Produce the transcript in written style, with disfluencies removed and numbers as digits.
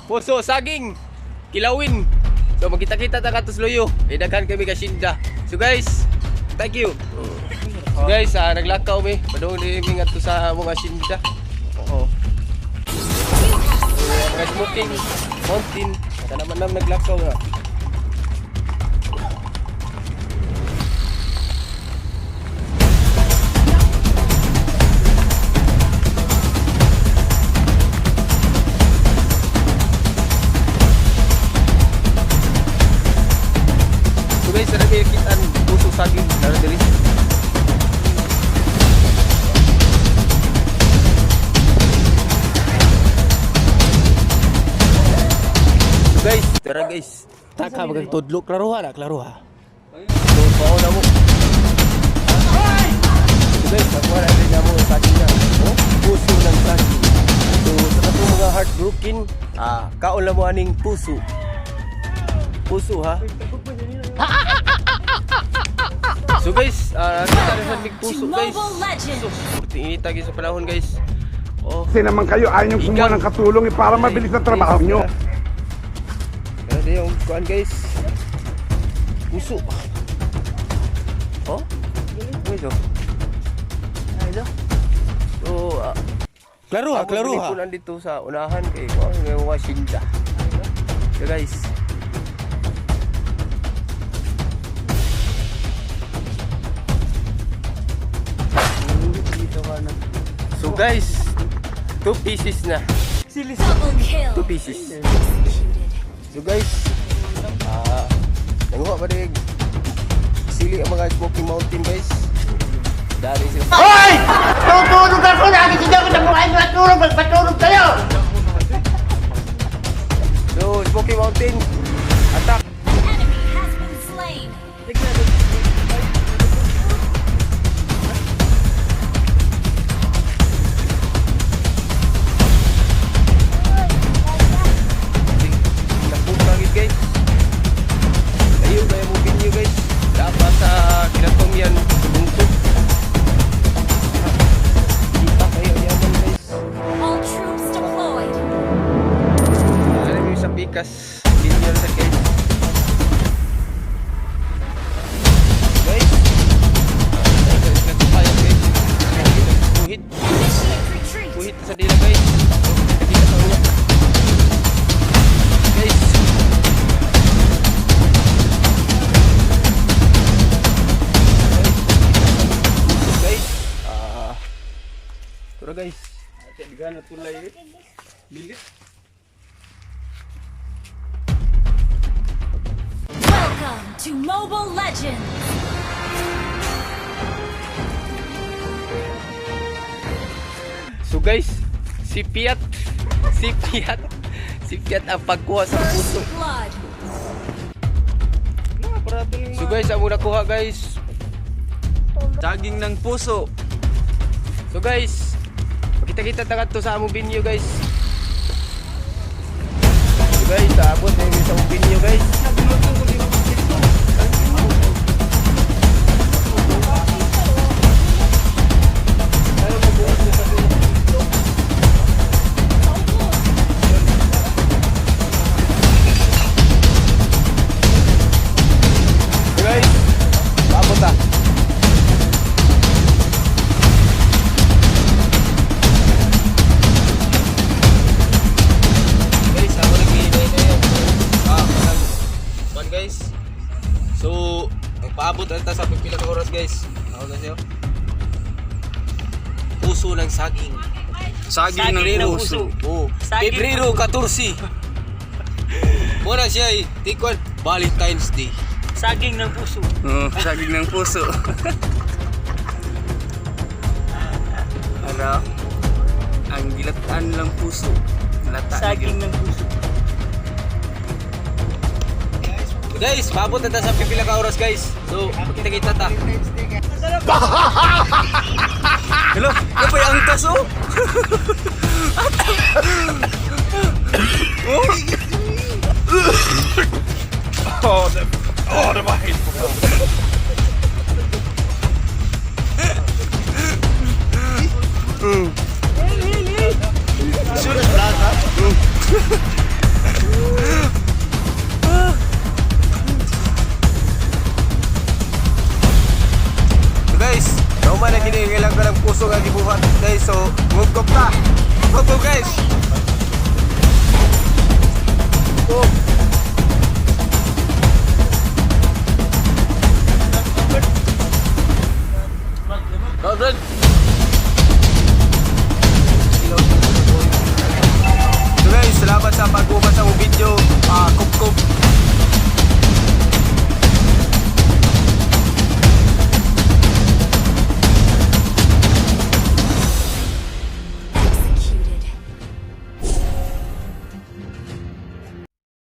puso, saging, kilawin. So magkita-kita ta katos loyo. Daghan kami ka Shinda. So guys, thank you. So guys, naglakaw mi. Padung di mi ngadto sa mga Shinda. Oo. Mga smoking mountain. Kada naman naglakaw nga. Guys, ada kitaan puso saging dari diri. So guys, tara guys. Taka bagang tudlo klaruha na, klaruha. So pao na mo. So guys, ako na din na mo saging na. Oh, puso ng saging. So sa ato mga heartbroken, kaon lang mo aning puso. Puso ha. So guys, kita rin sa big puso guys. So, inita sa panahon guys. Oh. Kasi naman kayo ayaw nyo kumuha ng katulong para mabilis ang trabaho nyo. Ano yung kuhan guys? Puso. Oh? Ito. Ito. So, klaruha, klaruha. Ako nandito sa unahan kay mga Shinda. So guys. So guys, 2 pieces na. 2 pieces. So guys, nanguha pa rin sili ang mga Smoky Mountain guys. Dari sila. Hoy! Tutulog ako! Nakikita ko sa buhay na tulog! Magpatulog kayo! So, Smoky Mountain, attack! Pikas linear sa guys. Guys, Puhit sa dila guys. Kita sa ulo. Guys. Guys. Tara guys. Tigana tulay. Bilis. Welcome to Mobile Legends! So guys, si Piat ang pagkuha sa puso. So guys, ang muna kuha guys, saging ng puso. So guys, makita-kita tagat to sa among binyo guys. So guys, abot na yung isang binyo guys. So, nagpaabot na sa pipila ka oras guys. Ako na siya. Puso ng saging. Saging ng puso. Oh, Pebrero 14. Muna siya eh. Tikwan, Valentine's Day. Saging ng puso. Saging ng puso. Ano? Ang gilataan lang puso. Lata Saging ng puso. Guys, maabot na sa pipila ka oras guys. So, kita-kita ta. Hello, ano pa yung angkas oh? Oh, det var helt Sulit. Go, Brad. So guys, salamat sa pag-ubas sa video. Kup-kup.